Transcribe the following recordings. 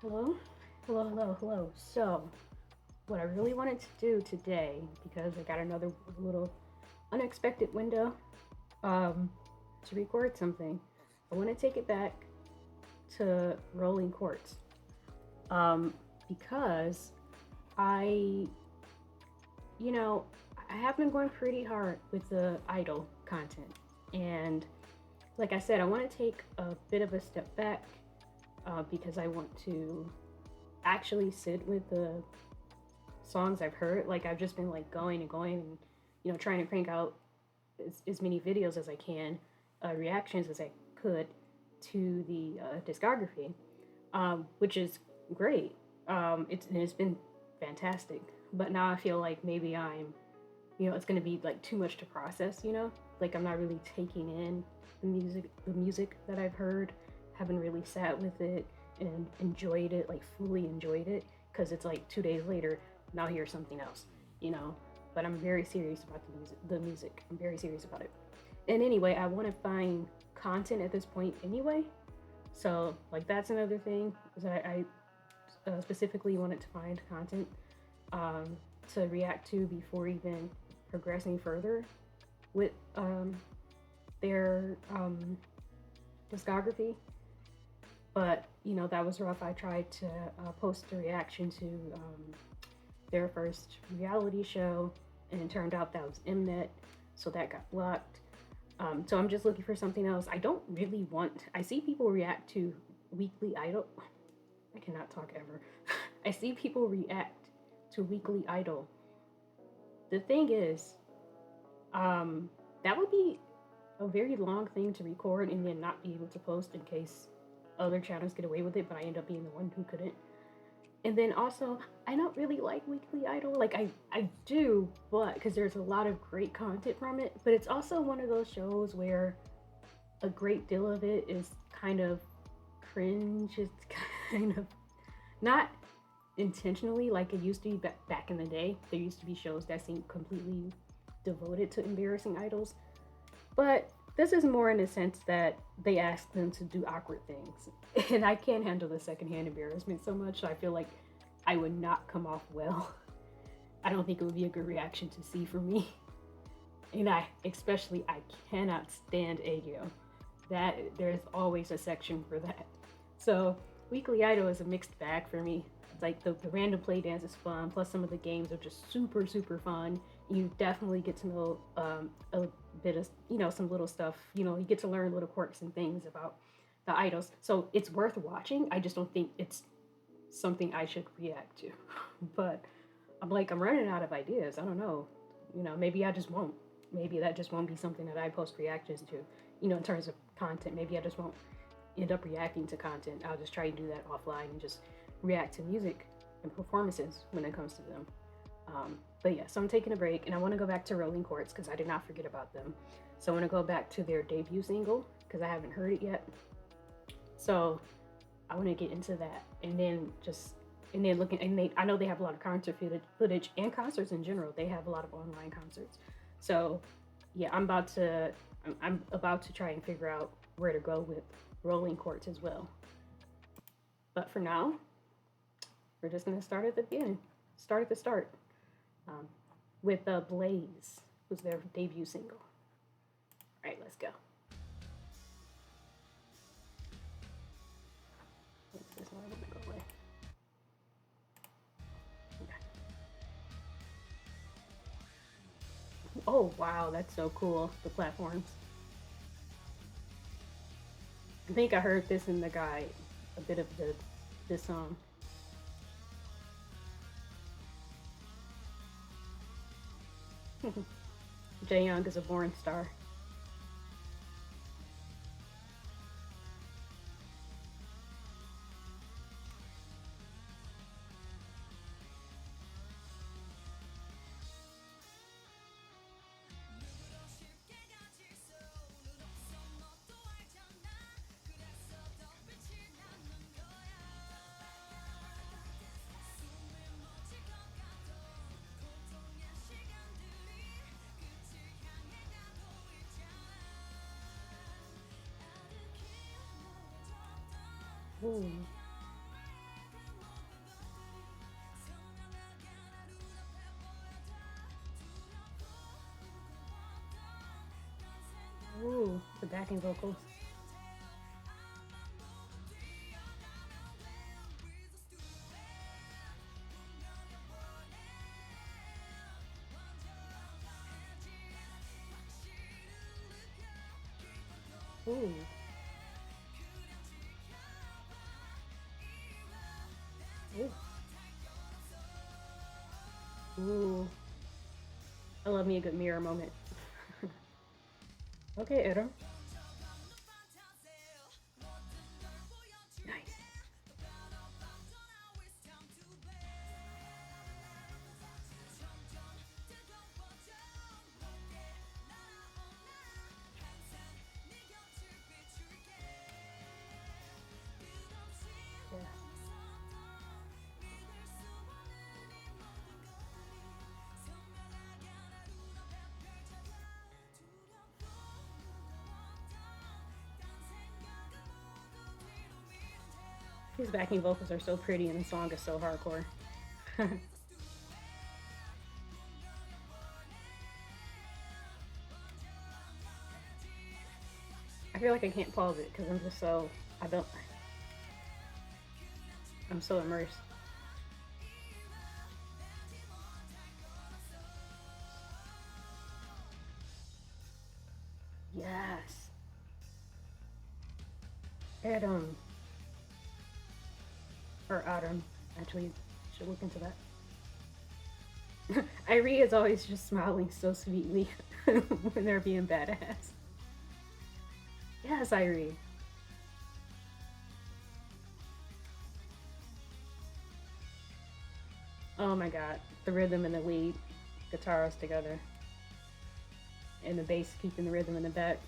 Hello? Hello. So, what I really wanted to do today, because I got another little unexpected window um, to record something, I want to take it back to Rolling Quartz. Um, because I, you know, I have been going pretty hard with the idol content. And like I said, I want to take a bit of a step back because I want to actually sit with the songs I've heard. Like I've just been like going and going and trying to crank out as many videos as I can, reactions as I could to the discography, which is great. It's been fantastic. But now I feel like maybe it's gonna be like too much to process. Like I'm not really taking in the music that I've heard. Haven't really sat with it and enjoyed it, like fully enjoyed it, because it's like 2 days later, now here's something else, you know. But I'm very serious about the music. The music, I'm very serious about it. And anyway, I want to find content at this point anyway. So like that's another thing is I specifically wanted to find content um, to react to before even progressing further with their discography. But that was rough. I tried to post a reaction to their first reality show, and it turned out that was Mnet, so that got blocked. So I'm just looking for something else. I don't really want. I see people react to Weekly Idol. I cannot talk ever. I see people react to Weekly Idol. The thing is, that would be a very long thing to record and then not be able to post in case other channels get away with it, but I end up being the one who couldn't. And then also, I don't really like Weekly Idol. Like I do, but because there's a lot of great content from it. But it's also one of those shows where a great deal of it is kind of cringe. It's kind of not intentionally like it used to be back in the day. There used to be shows that seemed completely devoted to embarrassing idols. But this is more in the sense that they ask them to do awkward things. And I can't handle the secondhand embarrassment so much. So I feel like I would not come off well. I don't think it would be a good reaction to see for me. And I cannot stand Aegyo. That there's always a section for that. So Weekly Idol is a mixed bag for me. It's like the random play dance is fun, plus some of the games are just super fun. You definitely get to know a bit of some little stuff. You get to learn little quirks and things about the idols. So it's worth watching. I just don't think it's something I should react to. But I'm running out of ideas. I don't know. Maybe I just won't. Maybe that just won't be something that I post reactions to. In terms of content, maybe I just won't end up reacting to content. I'll just try and do that offline and just react to music and performances when it comes to them. But yeah, so I'm taking a break and I want to go back to Rolling Quartz because I did not forget about them. So I want to go back to their debut single because I haven't heard it yet. So I want to get into that and then looking I know they have a lot of concert footage and concerts in general. They have a lot of online concerts. So yeah, I'm about to try and figure out where to go with Rolling Quartz as well. But for now, we're just gonna start at the beginning, start at the start, um, with Blaze, was their debut single. All right, let's go. This one gonna go away. Okay. Oh wow, that's so cool. The platforms. I think I heard this in the guide, a bit of this song. Jae Young is a born star. Ooh. the backing vocals. Ooh. Ooh. Ooh. I love me a good mirror moment. Okay, Adam. Nice. Yeah. His backing vocals are so pretty and the song is so hardcore. I feel like I can't pause it because I'm just so, I don't, I'm so immersed. Yes. Adam. Or Adam. Actually, should look into that. Irie is always just smiling so sweetly when they're being badass. Yes, Irie. Oh my god. The rhythm and the lead guitars together. And the bass keeping the rhythm in the back.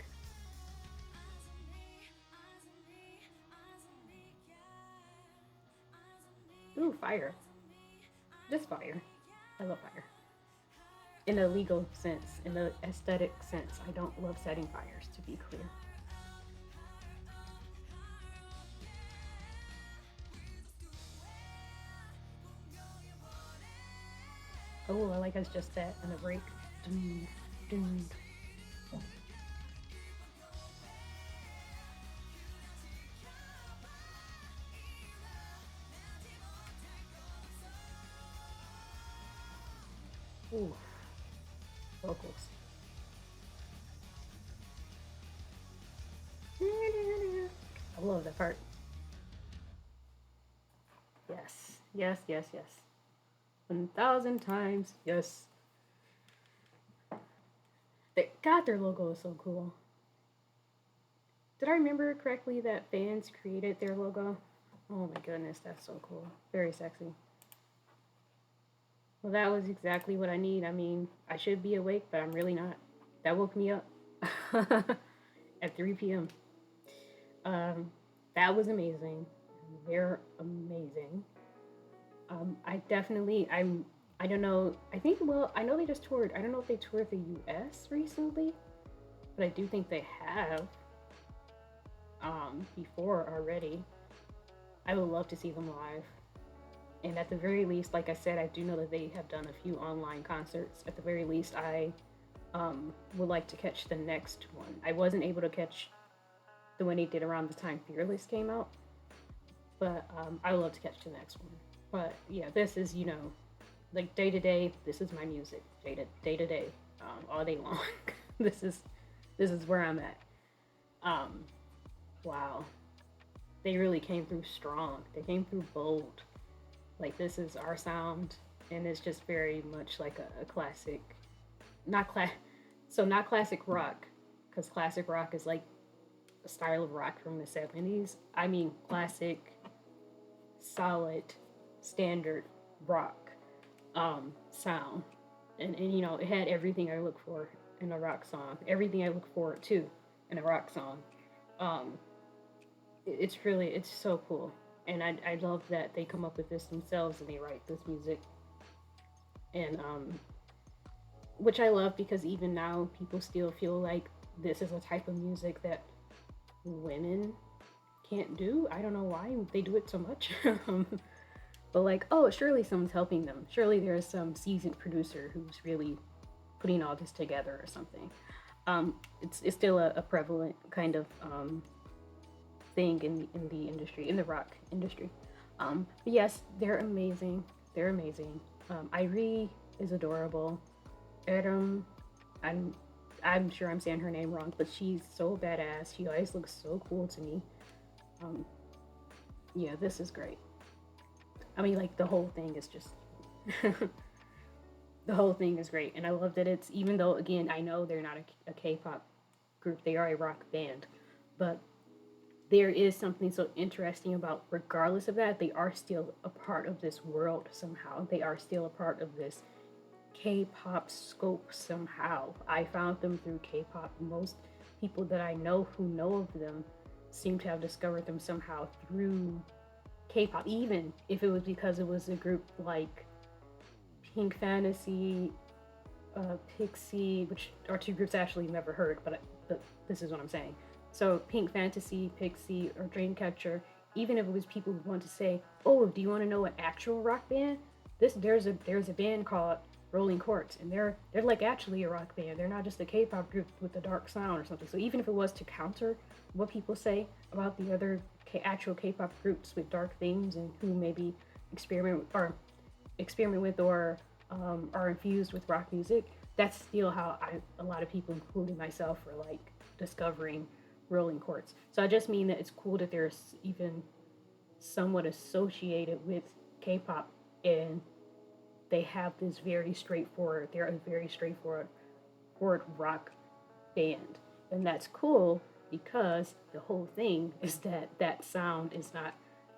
Ooh, fire. Just fire. I love fire. In a legal sense, in the aesthetic sense, I don't love setting fires, to be clear. Oh, I like us just that and a break. Dun, dun. Ooh, vocals. I love that part. Yes, yes, yes, yes. 1,000 times, yes. God, their logo is so cool. Did I remember correctly that fans created their logo? Oh my goodness, that's so cool. Very sexy. Well, that was exactly what I need. I mean, I should be awake, but I'm really not. That woke me up at 3 p.m. Um, that was amazing. They're amazing. I definitely, I don't know. I think, well, I know they just toured. I don't know if they toured the US recently, but I do think they have before already. I would love to see them live. And at the very least, like I said, I do know that they have done a few online concerts. At the very least, I would like to catch the next one. I wasn't able to catch the one they did around the time Fearless came out, but I would love to catch the next one. But yeah, this is, you know, like day to day. This is my music, day to day, all day long. this is this is where I'm at. Um, wow, they really came through strong. They came through bold. Like this is our sound, and it's just very much like a classic, not class, so not classic rock, because classic rock is like a style of rock from the 70s. I mean classic, solid, standard rock sound, and you know it had everything I look for in a rock song, everything I look forward to in a rock song. Um, it's really it's so cool, and I love that they come up with this themselves and they write this music, and which I love because even now people still feel like this is a type of music that women can't do. I don't know why they do it so much. But like, oh, surely someone's helping them. Surely there's some seasoned producer who's really putting all this together or something. It's still a prevalent kind of thing in the industry, in the rock industry. But yes, they're amazing. They're amazing. Irie is adorable. Adam, I'm I'm sure I'm saying her name wrong, but she's so badass. She always looks so cool to me. Um, yeah, this is great. I mean, like the whole thing is just the whole thing is great, and I love that it's, even though again I know they're not a K-pop group, they are a rock band, but there is something so interesting about, regardless of that, they are still a part of this world somehow. They are still a part of this K-pop scope somehow. I found them through K-pop. Most people that I know who know of them seem to have discovered them somehow through K-pop, even if it was because it was a group like Pink Fantasy, Pixie, which are two groups I actually never heard, but this is what I'm saying. So Pink Fantasy, Pixie, or Dreamcatcher, even if it was people who want to say, "Oh, do you want to know an actual rock band? There's a band called Rolling Quartz, and they're like actually a rock band. They're not just a K-pop group with a dark sound or something." So even if it was to counter what people say about the other actual K-pop groups with dark themes and who maybe experiment with or are infused with rock music, that's still how a lot of people, including myself, are like discovering Rolling Quartz. So I just mean that it's cool that they're even somewhat associated with K-pop, and they have this they're a very straightforward rock band. And that's cool because the whole thing is that that sound is not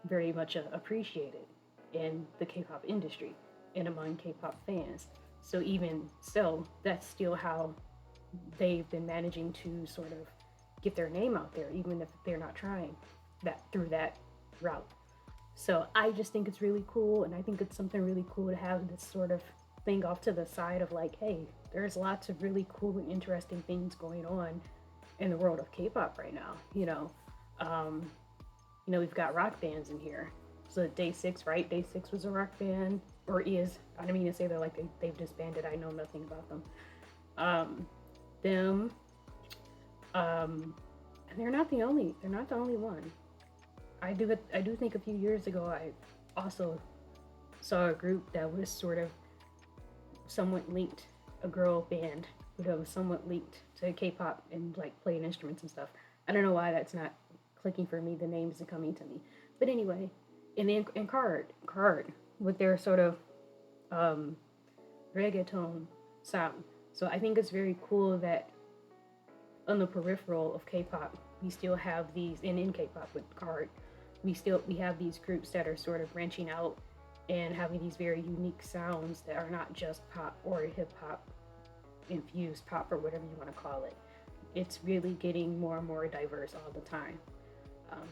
very much appreciated in the K-pop industry and among K-pop fans. So even so, that's still how they've been managing to sort of get their name out there, even if they're not trying that through that route. So I just think it's really cool, and I think it's something really cool to have this sort of thing off to the side of like, hey, there's lots of really cool and interesting things going on in the world of K-pop right now. We've got rock bands in here. So Day Six, right? Day Six was a rock band, or is. I don't mean to say they're like they've disbanded. I know nothing about them. Them. And they're not the only one. I do think a few years ago I also saw a group that was sort of somewhat linked, a girl band that was somewhat linked to K-pop and like playing instruments and stuff. I don't know why that's not clicking for me. The names are coming to me, but anyway, and then and card with their sort of reggaeton sound. So I think it's very cool that on the peripheral of K-pop, we still have these, and in K-pop with card, we have these groups that are sort of branching out and having these very unique sounds that are not just pop or hip hop infused pop or whatever you want to call it. It's really getting more and more diverse all the time.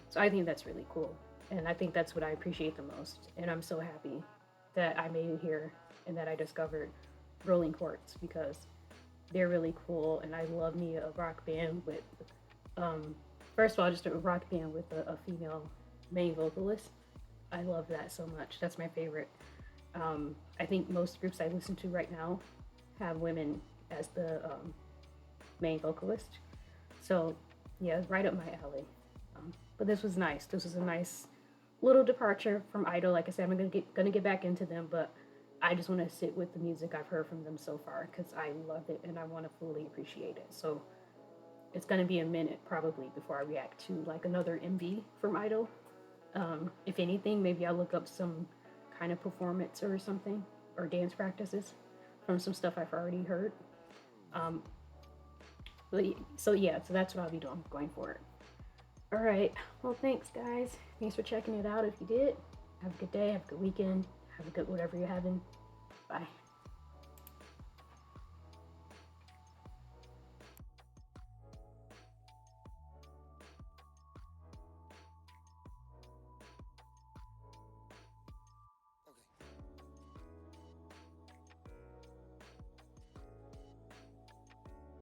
So I think that's really cool, and I think that's what I appreciate the most. And I'm so happy that I made it here and that I discovered Rolling Quartz, because they're really cool, and I love me a rock band with, first of all, just a rock band with a female main vocalist. I love that so much. That's my favorite. I think most groups I listen to right now have women as the main vocalist. So yeah, right up my alley. But this was nice. This was a nice little departure from Idol. Like I said, I'm gonna get back into them, but I just want to sit with the music I've heard from them so far because I love it and I want to fully appreciate it. So it's gonna be a minute probably before I react to like another MV from Idol. If anything, maybe I'll look up some kind of performance or something, or dance practices from some stuff I've already heard. So that's what I'll be doing going forward. All right. Well, thanks, guys. Thanks for checking it out. If you did, have a good day, have a good weekend, have a good whatever you're having. Bye.